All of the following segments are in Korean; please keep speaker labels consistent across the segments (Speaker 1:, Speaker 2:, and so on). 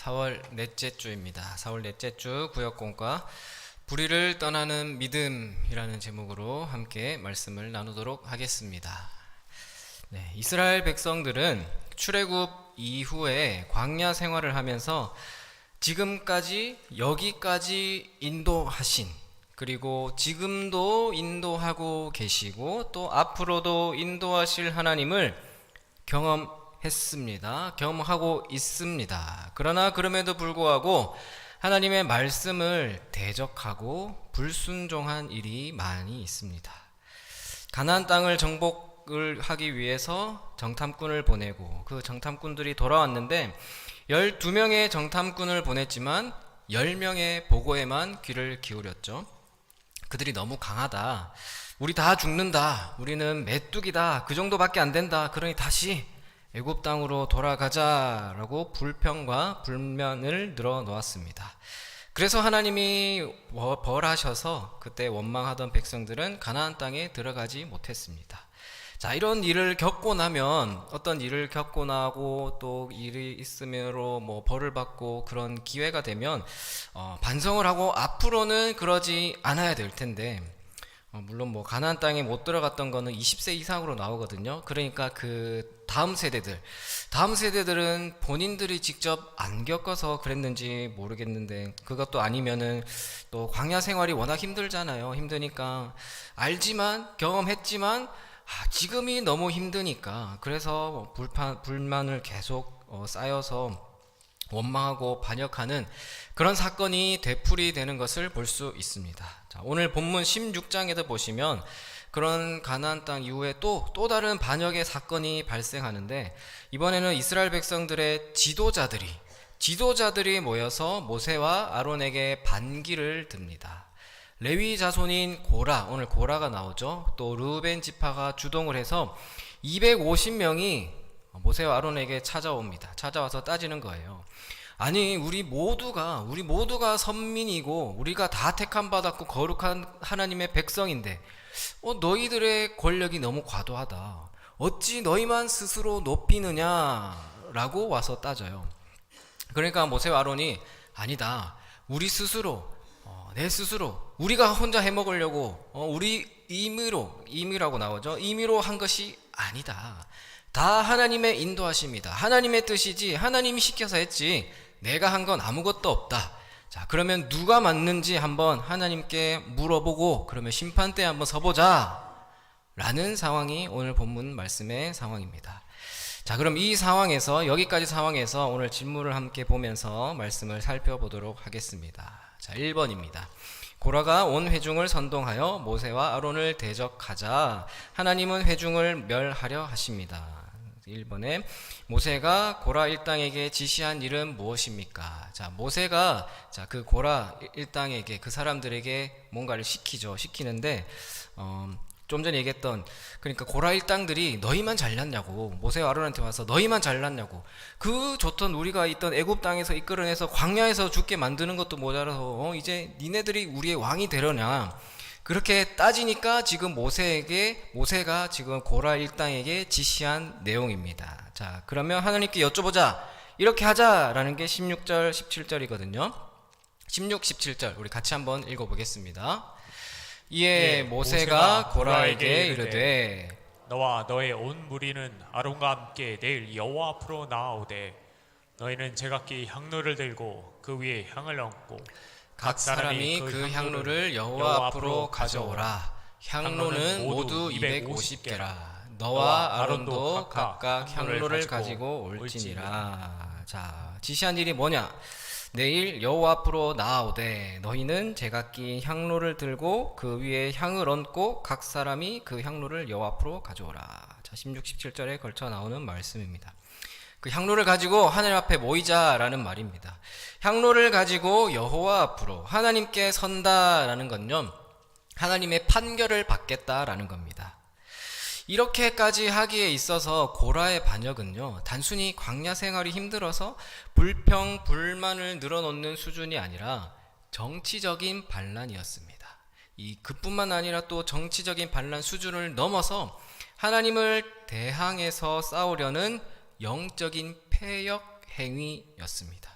Speaker 1: 4월 넷째 주입니다. 4월 넷째 주 구역공과 불의를 떠나는 믿음이라는 제목으로 함께 말씀을 나누도록 하겠습니다. 네, 이스라엘 백성들은 출애굽 이후에 광야 생활을 하면서 지금까지 여기까지 인도하신, 그리고 지금도 인도하고 계시고 또 앞으로도 인도하실 하나님을 경험했습니다. 경험하고 있습니다. 그러나 그럼에도 불구하고 하나님의 말씀을 대적하고 불순종한 일이 많이 있습니다. 가나안 땅을 정복을 하기 위해서 정탐꾼을 보내고 그 정탐꾼들이 돌아왔는데 12명의 정탐꾼을 보냈지만 10명의 보고에만 귀를 기울였죠. 그들이 너무 강하다. 우리 다 죽는다. 우리는 메뚜기다. 그 정도밖에 안 된다. 그러니 다시 애굽 땅으로 돌아가자라고 불평과 불만을 늘어놓았습니다. 그래서 하나님이 벌하셔서 그때 원망하던 백성들은 가나안 땅에 들어가지 못했습니다. 자, 이런 일을 겪고 나면 어떤 일을 겪고 나고 또 일이 있으므로 벌을 받고 그런 기회가 되면 반성을 하고 앞으로는 그러지 않아야 될 텐데 물론 가나안 땅에 못 들어갔던 거는 20세 이상으로 나오거든요. 그러니까 그 다음 세대들은 본인들이 직접 안 겪어서 그랬는지 모르겠는데 그것도 아니면은 또 광야 생활이 워낙 힘들잖아요. 힘드니까 알지만 경험했지만 지금이 너무 힘드니까 그래서 불만을 계속 쌓여서 원망하고 반역하는 그런 사건이 되풀이되는 것을 볼 수 있습니다. 자, 오늘 본문 16장에도 보시면 그런 가나안 땅 이후에 또 다른 반역의 사건이 발생하는데 이번에는 이스라엘 백성들의 지도자들이 모여서 모세와 아론에게 반기를 듭니다. 레위 자손인 고라, 오늘 고라가 나오죠. 또 르우벤 지파가 주동을 해서 250명이 모세와 아론에게 찾아와서 따지는 거예요. 아니, 우리 모두가 선민이고 우리가 다 택함 받았고 거룩한 하나님의 백성인데 너희들의 권력이 너무 과도하다. 어찌 너희만 스스로 높이느냐라고 와서 따져요. 그러니까 모세와 아론이 아니다. 우리 스스로 내 스스로 우리가 혼자 해먹으려고 우리 임의라고 나오죠. 임의로 한 것이 아니다. 다 하나님의 인도하십니다. 하나님의 뜻이지 하나님이 시켜서 했지 내가 한 건 아무것도 없다. 자, 그러면 누가 맞는지 한번 하나님께 물어보고 그러면 심판대에 한번 서보자 라는 상황이 오늘 본문 말씀의 상황입니다. 자, 그럼 이 상황에서 여기까지 상황에서 오늘 질문을 함께 보면서 말씀을 살펴보도록 하겠습니다. 자, 1번입니다. 고라가 온 회중을 선동하여 모세와 아론을 대적하자 하나님은 회중을 멸하려 하십니다. 1번에 모세가 고라 일당에게 지시한 일은 무엇입니까? 자, 모세가 그 고라 일당에게 그 사람들에게 뭔가를 시키는데 좀 전에 얘기했던 그러니까 고라 일당들이 너희만 잘났냐고 모세와 아론한테 와서 너희만 잘났냐고 그 좋던 우리가 있던 애굽 땅에서 이끌어내서 광야에서 죽게 만드는 것도 모자라서 이제 니네들이 우리의 왕이 되려냐 그렇게 따지니까 지금 모세가 지금 고라 일당에게 지시한 내용입니다. 자, 그러면 하나님께 여쭤보자 이렇게 하자라는 게 16절 17절이거든요 16, 17절 우리 같이 한번 읽어보겠습니다. 이에 모세가 고라에게 이르되
Speaker 2: 너와 너의 온 무리는 아론과 함께 내일 여호와 앞으로 나아오되 너희는 제각기 향로를 들고 그 위에 향을 얹고
Speaker 1: 각 사람이 그 향로를 여호와 앞으로 가져오라. 향로는 모두 250개라. 너와 아론도 각각 향로를 가지고 올지니라. 자, 지시한 일이 뭐냐? 내일 여호와 앞으로 나아오되 너희는 제각기 향로를 들고 그 위에 향을 얹고 각 사람이 그 향로를 여호와 앞으로 가져오라. 자, 16, 17절에 걸쳐 나오는 말씀입니다. 그 향로를 가지고 하나님 앞에 모이자라는 말입니다. 향로를 가지고 여호와 앞으로 하나님께 선다라는 건요, 하나님의 판결을 받겠다라는 겁니다. 이렇게까지 하기에 있어서 고라의 반역은요, 단순히 광야 생활이 힘들어서 불평, 불만을 늘어놓는 수준이 아니라 정치적인 반란이었습니다. 그뿐만 아니라 또 정치적인 반란 수준을 넘어서 하나님을 대항해서 싸우려는 영적인 패역 행위였습니다.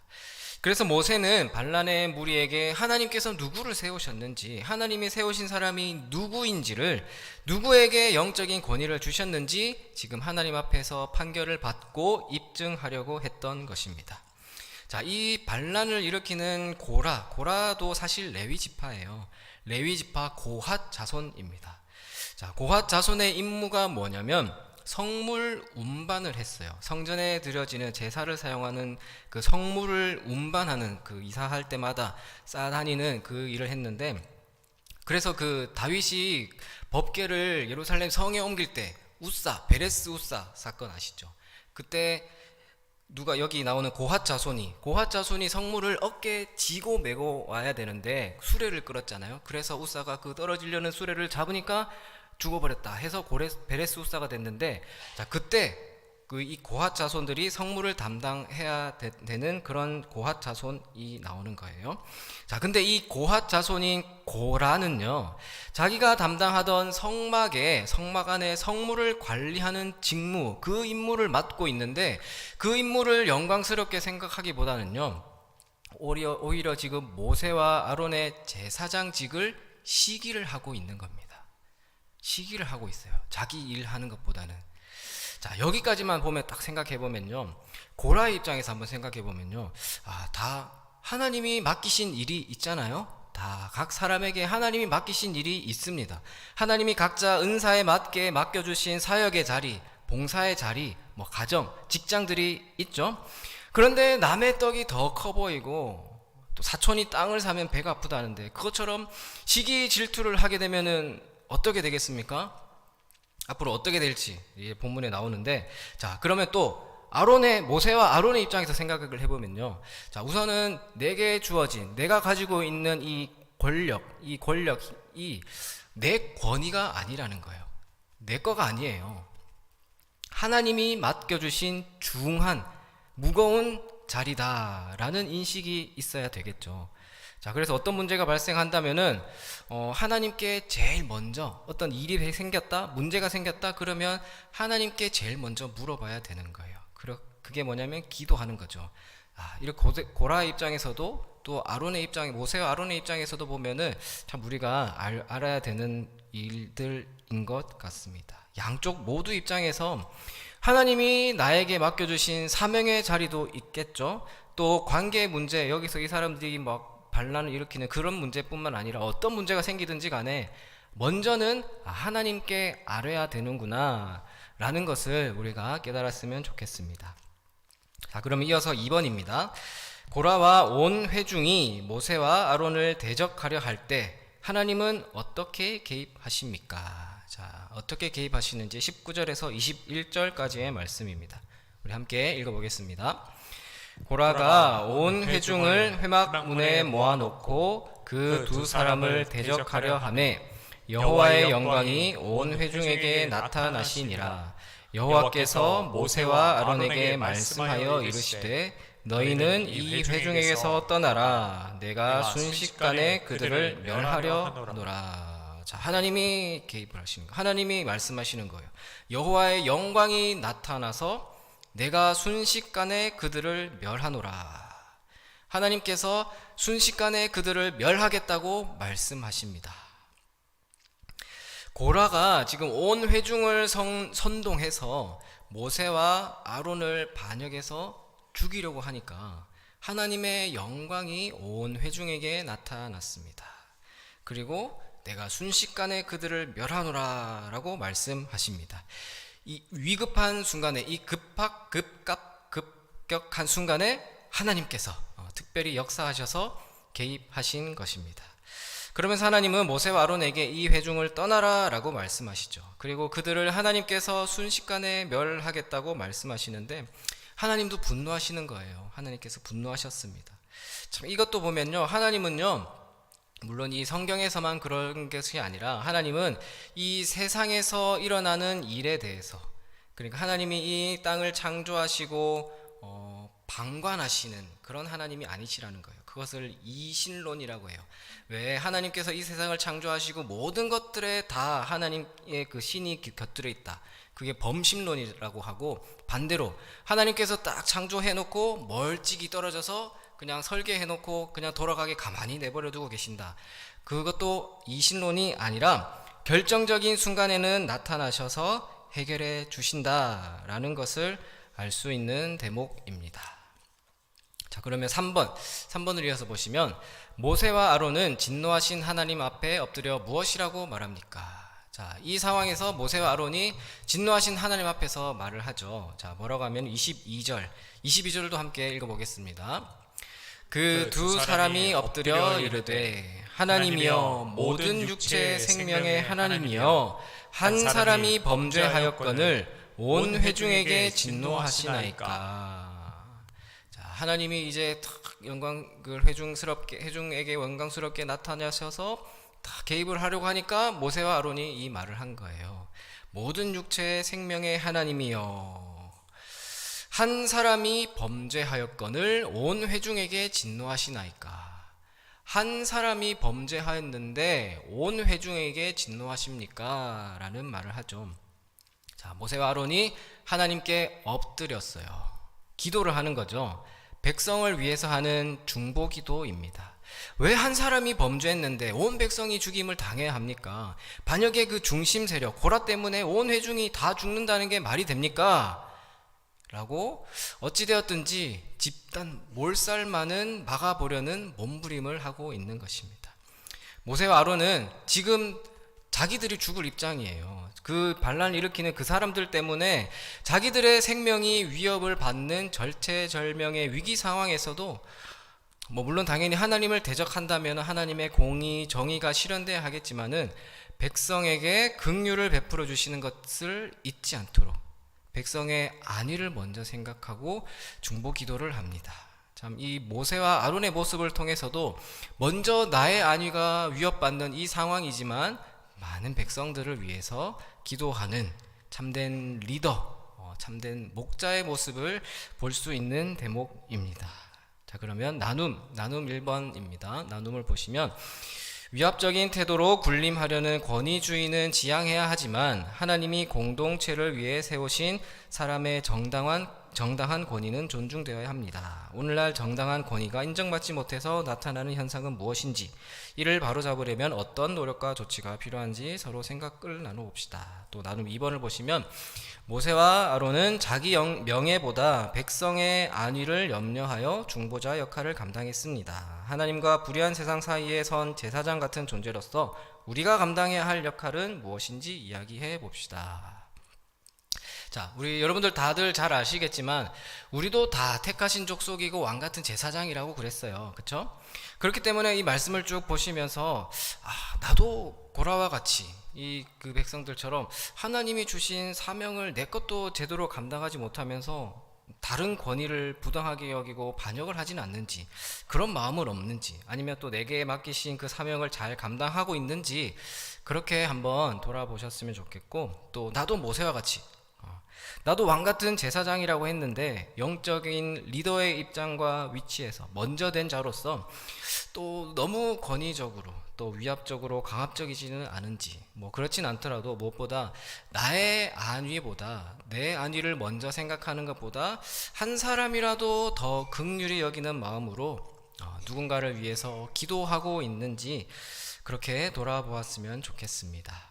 Speaker 1: 그래서 모세는 반란의 무리에게 하나님께서 누구를 세우셨는지, 하나님이 세우신 사람이 누구인지를, 누구에게 영적인 권위를 주셨는지 지금 하나님 앞에서 판결을 받고 입증하려고 했던 것입니다. 자, 이 반란을 일으키는 고라도 사실 레위 지파예요. 레위 지파 고핫 자손입니다. 자, 고핫 자손의 임무가 뭐냐면 성물 운반을 했어요. 성전에 드려지는 제사를 사용하는 그 성물을 운반하는, 그 이사할 때마다 싸다니는 그 일을 했는데, 그래서 그 다윗이 법궤를 예루살렘 성에 옮길 때 베레스 우사 사건 아시죠? 그때 누가, 여기 나오는 고핫 자손이 성물을 어깨에 지고 메고 와야 되는데 수레를 끌었잖아요. 그래서 우사가 그 떨어지려는 수레를 잡으니까 죽어버렸다 해서 베레스 우사가 됐는데, 자, 그때 그 이 고핫 자손들이 성물을 담당해야 되는 그런 고핫 자손이 나오는 거예요. 자, 근데 이 고핫 자손인 고라는요, 자기가 담당하던 성막 안에 성물을 관리하는 직무, 그 임무를 맡고 있는데, 그 임무를 영광스럽게 생각하기보다는요, 오히려 지금 모세와 아론의 제사장직을 시기를 하고 있는 겁니다. 시기를 하고 있어요. 자기 일 하는 것보다는. 자, 여기까지만 보면 딱 생각해 보면요, 고라의 입장에서 한번 생각해 보면요, 다 하나님이 맡기신 일이 있잖아요. 다 각 사람에게 하나님이 맡기신 일이 있습니다. 하나님이 각자 은사에 맞게 맡겨주신 사역의 자리, 봉사의 자리, 가정, 직장들이 있죠. 그런데 남의 떡이 더 커 보이고, 또 사촌이 땅을 사면 배가 아프다는데, 그것처럼 시기 질투를 하게 되면은 어떻게 되겠습니까? 앞으로 어떻게 될지 본문에 나오는데, 자, 그러면 또 모세와 아론의 입장에서 생각을 해보면요, 자, 우선은 내게 주어진, 내가 가지고 있는 이 권력이 내 권위가 아니라는 거예요. 내 거가 아니에요. 하나님이 맡겨주신 중한, 무거운 자리다라는 인식이 있어야 되겠죠. 자, 그래서 어떤 문제가 발생한다면은 하나님께 제일 먼저 어떤 일이 생겼다, 문제가 생겼다 그러면 하나님께 제일 먼저 물어봐야 되는 거예요. 그게 뭐냐면 기도하는 거죠. 이렇게 고라의 입장에서도, 또 모세와 아론의 입장에서도 보면은 참 우리가 알아야 되는 일들인 것 같습니다. 양쪽 모두 입장에서 하나님이 나에게 맡겨주신 사명의 자리도 있겠죠. 또 관계 문제, 여기서 이 사람들이 반란을 일으키는 그런 문제뿐만 아니라 어떤 문제가 생기든지 간에 먼저는 하나님께 알아야 되는구나 라는 것을 우리가 깨달았으면 좋겠습니다. 자, 그러면 이어서 2번입니다. 고라와 온 회중이 모세와 아론을 대적하려 할 때 하나님은 어떻게 개입하십니까? 자, 어떻게 개입하시는지 19절에서 21절까지의 말씀입니다. 우리 함께 읽어보겠습니다. 고라가 온 회중을 회막문에 모아놓고 그 두 사람을 대적하려 하매 여호와의 영광이 온 회중에게 나타나시니라. 여호와께서 모세와 아론에게 말씀하여 이르시되 너희는 이 회중에게서 떠나라. 내가 순식간에 그들을 멸하려 하노라. 자, 하나님이 개입을 하시는 거예요. 하나님이 말씀하시는 거예요. 여호와의 영광이 나타나서 내가 순식간에 그들을 멸하노라. 하나님께서 순식간에 그들을 멸하겠다고 말씀하십니다. 고라가 지금 온 회중을 선동해서 모세와 아론을 반역해서 죽이려고 하니까 하나님의 영광이 온 회중에게 나타났습니다. 그리고 내가 순식간에 그들을 멸하노라 라고 말씀하십니다. 이 위급한 순간에, 이 급격한 순간에 하나님께서 특별히 역사하셔서 개입하신 것입니다. 그러면서 하나님은 모세와 아론에게 이 회중을 떠나라 라고 말씀하시죠. 그리고 그들을 하나님께서 순식간에 멸하겠다고 말씀하시는데 하나님도 분노하시는 거예요. 하나님께서 분노하셨습니다. 참, 이것도 보면요, 하나님은요, 물론 이 성경에서만 그런 것이 아니라 하나님은 이 세상에서 일어나는 일에 대해서, 그러니까 하나님이 이 땅을 창조하시고 방관하시는 그런 하나님이 아니시라는 거예요. 그것을 이신론이라고 해요. 왜 하나님께서 이 세상을 창조하시고 모든 것들에 다 하나님의 그 신이 곁들여 있다. 그게 범신론이라고 하고, 반대로 하나님께서 딱 창조해 놓고 멀찍이 떨어져서 그냥 설계해 놓고 그냥 돌아가게 가만히 내버려 두고 계신다. 그것도 이신론이 아니라 결정적인 순간에는 나타나셔서 해결해 주신다라는 것을 알 수 있는 대목입니다. 자, 그러면 3번을 이어서 보시면, 모세와 아론은 진노하신 하나님 앞에 엎드려 무엇이라고 말합니까? 자, 이 상황에서 모세와 아론이 진노하신 하나님 앞에서 말을 하죠. 자, 뭐라고 하면 22절도 함께 읽어보겠습니다. 그 두 사람이 엎드려 이르되, 하나님이여, 모든 육체 생명의 하나님이여, 한 사람이 범죄하였거늘 온 회중에게 진노하시나이까. 자, 하나님이 이제 회중에게 영광스럽게 나타나셔서 다 개입을 하려고 하니까 모세와 아론이 이 말을 한 거예요. 모든 육체의 생명의 하나님이여, 한 사람이 범죄하였거늘 온 회중에게 진노하시나이까. 한 사람이 범죄하였는데 온 회중에게 진노하십니까? 라는 말을 하죠. 자, 모세와 아론이 하나님께 엎드렸어요. 기도를 하는 거죠. 백성을 위해서 하는 중보 기도입니다. 왜 한 사람이 범죄했는데 온 백성이 죽임을 당해야 합니까? 반역의 그 중심 세력 고라 때문에 온 회중이 다 죽는다는 게 말이 됩니까? 라고 어찌되었든지 집단 몰살만은 막아보려는 몸부림을 하고 있는 것입니다. 모세와 아론은 지금 자기들이 죽을 입장이에요. 그 반란을 일으키는 그 사람들 때문에 자기들의 생명이 위협을 받는 절체절명의 위기 상황에서도 물론 당연히 하나님을 대적한다면 하나님의 공의, 정의가 실현돼야 하겠지만은 백성에게 긍휼을 베풀어 주시는 것을 잊지 않도록 백성의 안위를 먼저 생각하고 중보 기도를 합니다. 참, 이 모세와 아론의 모습을 통해서도 먼저 나의 안위가 위협받는 이 상황이지만 많은 백성들을 위해서 기도하는 참된 리더, 참된 목자의 모습을 볼 수 있는 대목입니다. 자, 그러면 나눔 1번입니다. 나눔을 보시면, 위압적인 태도로 군림하려는 권위주의는 지양해야 하지만 하나님이 공동체를 위해 세우신 사람의 정당한 권위는 존중되어야 합니다. 오늘날 정당한 권위가 인정받지 못해서 나타나는 현상은 무엇인지, 이를 바로잡으려면 어떤 노력과 조치가 필요한지 서로 생각을 나눠봅시다. 또 나눔 2번을 보시면, 모세와 아론은 자기 명예보다 백성의 안위를 염려하여 중보자 역할을 감당했습니다. 하나님과 불의한 세상 사이에 선 제사장 같은 존재로서 우리가 감당해야 할 역할은 무엇인지 이야기해 봅시다. 자, 우리 여러분들 다들 잘 아시겠지만 우리도 다 택하신 족속이고 왕 같은 제사장이라고 그랬어요. 그렇죠? 그렇기 때문에 이 말씀을 쭉 보시면서 나도 고라와 같이 그 백성들처럼 하나님이 주신 사명을 내 것도 제대로 감당하지 못하면서 다른 권위를 부당하게 여기고 반역을 하진 않는지, 그런 마음은 없는지, 아니면 또 내게 맡기신 그 사명을 잘 감당하고 있는지 그렇게 한번 돌아보셨으면 좋겠고, 또 나도 모세와 같이 나도 왕같은 제사장이라고 했는데 영적인 리더의 입장과 위치에서 먼저 된 자로서 또 너무 권위적으로 또 위압적으로 강압적이지는 않은지, 그렇진 않더라도 무엇보다 나의 안위보다, 내 안위를 먼저 생각하는 것보다 한 사람이라도 더 긍휼히 여기는 마음으로 누군가를 위해서 기도하고 있는지 그렇게 돌아보았으면 좋겠습니다.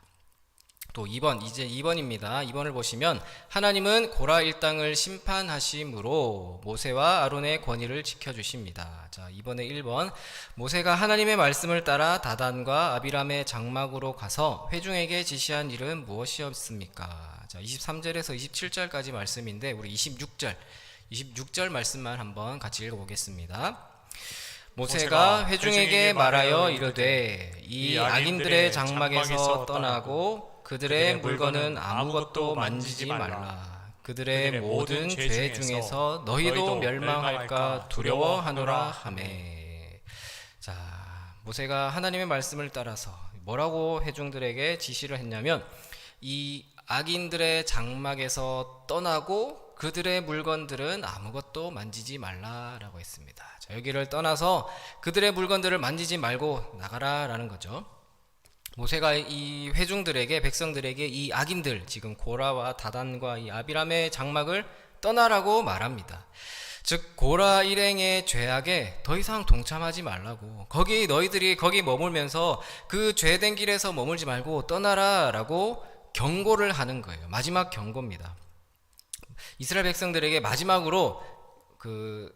Speaker 1: 또 2번입니다. 2번을 보시면, 하나님은 고라 일당을 심판하심으로 모세와 아론의 권위를 지켜주십니다. 자, 이번에 1번, 모세가 하나님의 말씀을 따라 다단과 아비람의 장막으로 가서 회중에게 지시한 일은 무엇이었습니까? 자, 23절에서 27절까지 말씀인데 우리 26절 말씀만 한번 같이 읽어보겠습니다. 모세가 회중에게 말하여 이르되, 이 악인들의 장막에서 떠나고 그들의 물건은 아무것도 만지지 말라. 그들의 모든 죄 중에서 너희도 멸망할까 두려워하노라 하매. 자, 모세가 하나님의 말씀을 따라서 뭐라고 회중들에게 지시를 했냐면, 이 악인들의 장막에서 떠나고 그들의 물건들은 아무것도 만지지 말라라고 했습니다. 자, 여기를 떠나서 그들의 물건들을 만지지 말고 나가라라는 거죠. 모세가 이 회중들에게, 백성들에게 이 악인들, 지금 고라와 다단과 이 아비람의 장막을 떠나라고 말합니다. 즉 고라 일행의 죄악에 더 이상 동참하지 말라고, 너희들이 거기 머물면서 그 죄된 길에서 머물지 말고 떠나라라고 경고를 하는 거예요. 마지막 경고입니다. 이스라엘 백성들에게 마지막으로 그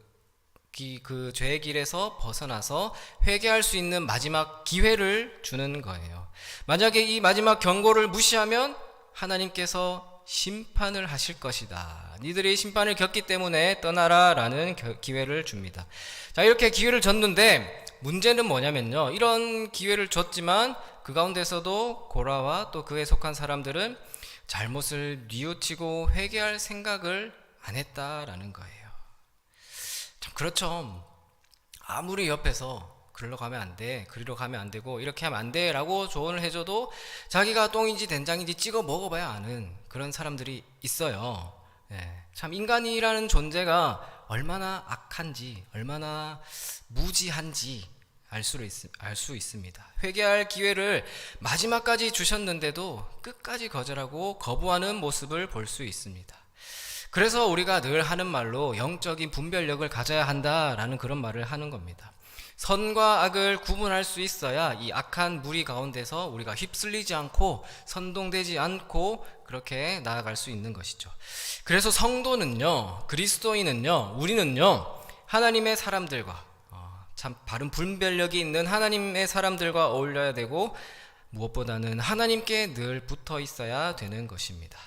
Speaker 1: 죄의 길에서 벗어나서 회개할 수 있는 마지막 기회를 주는 거예요. 만약에 이 마지막 경고를 무시하면 하나님께서 심판을 하실 것이다. 니들이 심판을 겪기 때문에 떠나라라는 기회를 줍니다. 자, 이렇게 기회를 줬는데 문제는 뭐냐면요, 이런 기회를 줬지만 그 가운데서도 고라와 또 그에 속한 사람들은 잘못을 뉘우치고 회개할 생각을 안 했다라는 거예요. 참 그렇죠. 아무리 옆에서 그리로 가면 안 돼, 그리로 가면 안 되고 이렇게 하면 안 돼 라고 조언을 해줘도 자기가 똥인지 된장인지 찍어 먹어봐야 아는 그런 사람들이 있어요. 참 인간이라는 존재가 얼마나 악한지, 얼마나 무지한지 알 수 있습니다. 회개할 기회를 마지막까지 주셨는데도 끝까지 거절하고 거부하는 모습을 볼 수 있습니다. 그래서 우리가 늘 하는 말로 영적인 분별력을 가져야 한다라는 그런 말을 하는 겁니다. 선과 악을 구분할 수 있어야 이 악한 무리 가운데서 우리가 휩쓸리지 않고 선동되지 않고 그렇게 나아갈 수 있는 것이죠. 그래서 성도는요, 그리스도인은요, 우리는요, 하나님의 사람들과 참 바른 분별력이 있는 하나님의 사람들과 어울려야 되고 무엇보다는 하나님께 늘 붙어 있어야 되는 것입니다.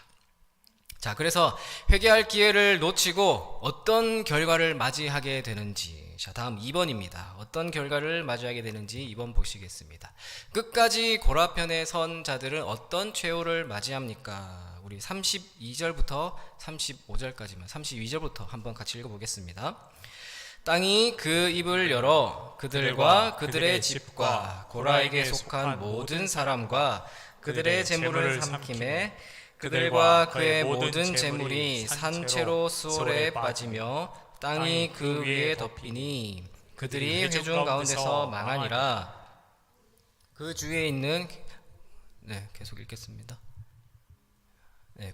Speaker 1: 자, 그래서 회개할 기회를 놓치고 어떤 결과를 맞이하게 되는지, 자, 다음 2번입니다. 어떤 결과를 맞이하게 되는지 2번 보시겠습니다. 끝까지 고라편에 선 자들은 어떤 최후를 맞이합니까? 우리 32절부터 35절까지만, 32절부터 한번 같이 읽어보겠습니다. 땅이 그 입을 열어 그들과 그들의 집과 고라에게 속한 모든 사람과 그들의 재물을 삼킴에 그들과 그의 모든 재물이 산채로 수월에 빠지며 땅이 그 위에 덮이니 그들이 회중 가운데서 망하니라. 그 주위에 있는 계속 읽겠습니다.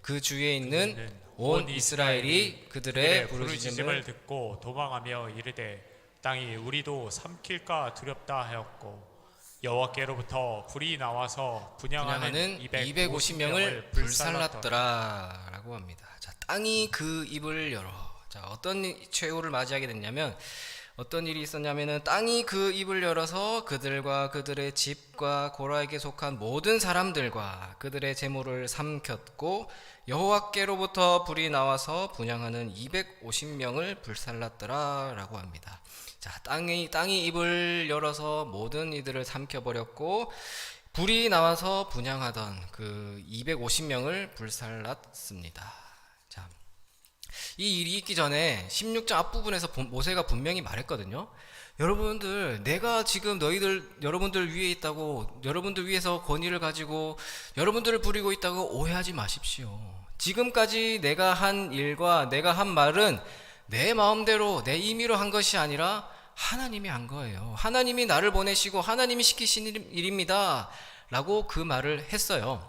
Speaker 1: 그 주위에 있는 온 이스라엘이 그들의 부르짖음을
Speaker 2: 듣고 도망하며 이르되 땅이 우리도 삼킬까 두렵다 하였고 여호와께로부터 불이 나와서 분향하는 250명을
Speaker 1: 불살랐더라 라고 합니다. 자, 땅이 그 입을 열어. 자, 어떤 최후를 맞이하게 됐냐면, 어떤 일이 있었냐면은 땅이 그 입을 열어서 그들과 그들의 집과 고라에게 속한 모든 사람들과 그들의 재물을 삼켰고 여호와께로부터 불이 나와서 분향하는 250명을 불살랐더라 라고 합니다. 자, 땅이 입을 열어서 모든 이들을 삼켜버렸고 불이 나와서 분향하던 그 250명을 불살랐습니다. 자, 이 일이 있기 전에 16장 앞부분에서 모세가 분명히 말했거든요. 여러분들, 내가 지금 여러분들 위에 있다고, 여러분들 위에서 권위를 가지고 여러분들을 부리고 있다고 오해하지 마십시오. 지금까지 내가 한 일과 내가 한 말은 내 마음대로 내 임의로 한 것이 아니라 하나님이 한 거예요. 하나님이 나를 보내시고 하나님이 시키신 일입니다 라고 그 말을 했어요.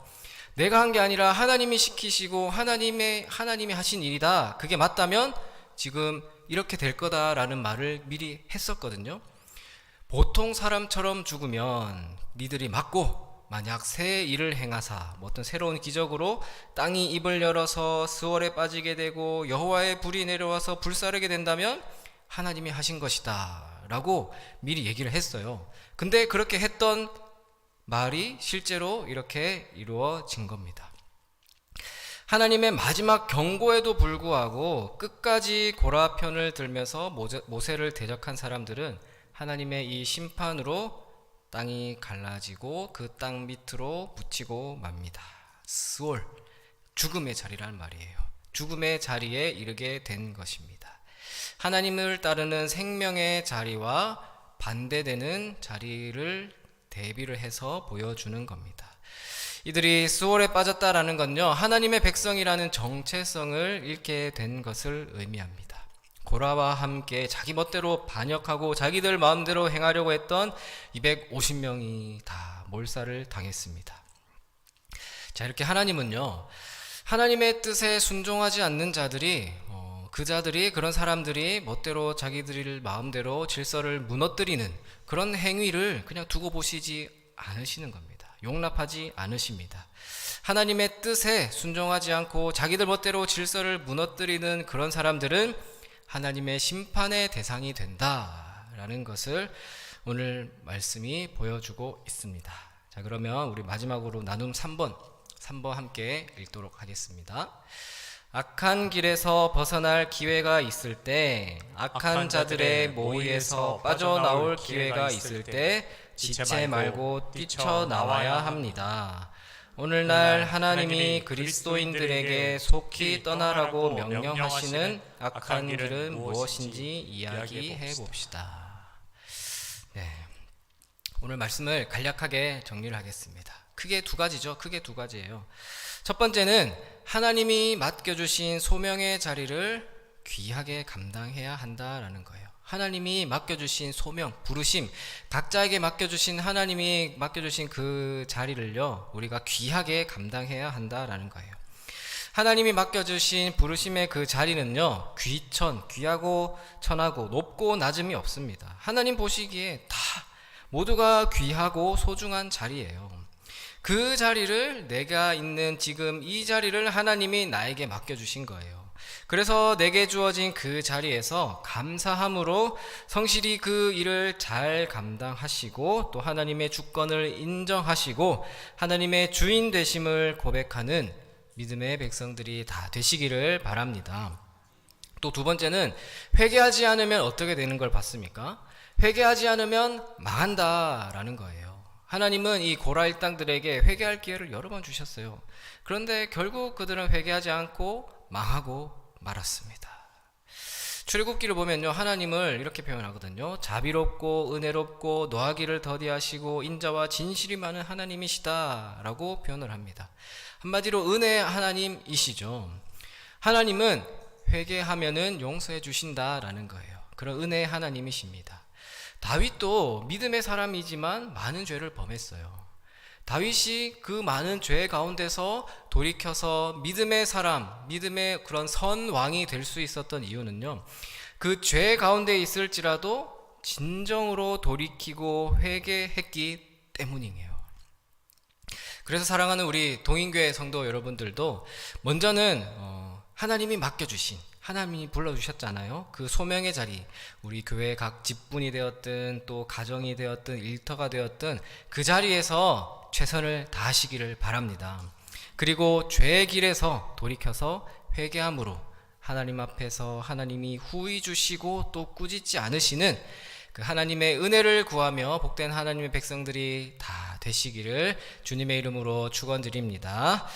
Speaker 1: 내가 한 게 아니라 하나님이 시키시고 하나님이 하신 일이다, 그게 맞다면 지금 이렇게 될 거다라는 말을 미리 했었거든요. 보통 사람처럼 죽으면 니들이 맞고, 만약 새 일을 행하사 어떤 새로운 기적으로 땅이 입을 열어서 스월에 빠지게 되고 여호와의 불이 내려와서 불사르게 된다면 하나님이 하신 것이다 라고 미리 얘기를 했어요. 근데 그렇게 했던 말이 실제로 이렇게 이루어진 겁니다. 하나님의 마지막 경고에도 불구하고 끝까지 고라 편을 들면서 모세를 대적한 사람들은 하나님의 이 심판으로 땅이 갈라지고 그 땅 밑으로 묻히고 맙니다. 스월, 죽음의 자리라는 말이에요. 죽음의 자리에 이르게 된 것입니다. 하나님을 따르는 생명의 자리와 반대되는 자리를 대비를 해서 보여주는 겁니다. 이들이 수월에 빠졌다라는 건요, 하나님의 백성이라는 정체성을 잃게 된 것을 의미합니다. 고라와 함께 자기 멋대로 반역하고 자기들 마음대로 행하려고 했던 250명이 다 몰살을 당했습니다. 자, 이렇게 하나님은요, 하나님의 뜻에 순종하지 않는 자들이 그런 사람들이 멋대로 자기들 마음대로 질서를 무너뜨리는 그런 행위를 그냥 두고 보시지 않으시는 겁니다. 용납하지 않으십니다. 하나님의 뜻에 순종하지 않고 자기들 멋대로 질서를 무너뜨리는 그런 사람들은 하나님의 심판의 대상이 된다라는 것을 오늘 말씀이 보여주고 있습니다. 자, 그러면 우리 마지막으로 나눔 3번 함께 읽도록 하겠습니다. 악한 길에서 벗어날 기회가 있을 때, 악한 자들의 모의에서 빠져나올 기회가 있을 때 지체 말고 뛰쳐나와야 합니다. 오늘날 하나님이 그리스도인들에게 속히 떠나라고 명령하시는 악한 길은 무엇인지 이야기해 봅시다. 네, 오늘 말씀을 간략하게 정리를 하겠습니다. 크게 두 가지예요. 첫 번째는 하나님이 맡겨주신 소명의 자리를 귀하게 감당해야 한다라는 거예요. 하나님이 맡겨주신 소명, 부르심, 각자에게 하나님이 맡겨주신 그 자리를요, 우리가 귀하게 감당해야 한다라는 거예요. 하나님이 맡겨주신 부르심의 그 자리는요, 귀하고 천하고 높고 낮음이 없습니다. 하나님 보시기에 다 모두가 귀하고 소중한 자리예요. 그 자리를, 내가 있는 지금 이 자리를 하나님이 나에게 맡겨주신 거예요. 그래서 내게 주어진 그 자리에서 감사함으로 성실히 그 일을 잘 감당하시고, 또 하나님의 주권을 인정하시고 하나님의 주인 되심을 고백하는 믿음의 백성들이 다 되시기를 바랍니다. 또 두 번째는, 회개하지 않으면 어떻게 되는 걸 봤습니까? 회개하지 않으면 망한다라는 거예요. 하나님은 이 고라 일당들에게 회개할 기회를 여러 번 주셨어요. 그런데 결국 그들은 회개하지 않고 망하고 말았습니다. 출애굽기를 보면요, 하나님을 이렇게 표현하거든요. 자비롭고 은혜롭고 노하기를 더디하시고 인자와 진실이 많은 하나님이시다 라고 표현을 합니다. 한마디로 은혜의 하나님이시죠. 하나님은 회개하면은 용서해 주신다라는 거예요. 그런 은혜의 하나님이십니다. 다윗도 믿음의 사람이지만 많은 죄를 범했어요. 다윗이 그 많은 죄 가운데서 돌이켜서 믿음의 사람, 믿음의 그런 선 왕이 될 수 있었던 이유는요, 그 죄 가운데 있을지라도 진정으로 돌이키고 회개했기 때문이에요. 그래서 사랑하는 우리 동인교회 성도 여러분들도 먼저는 하나님이 맡겨주신, 하나님이 불러주셨잖아요. 그 소명의 자리, 우리 교회 각 직분이 되었든 또 가정이 되었든 일터가 되었든 그 자리에서 최선을 다하시기를 바랍니다. 그리고 죄의 길에서 돌이켜서 회개함으로 하나님 앞에서 하나님이 후히 주시고 또 꾸짖지 않으시는 그 하나님의 은혜를 구하며 복된 하나님의 백성들이 다 되시기를 주님의 이름으로 축원드립니다.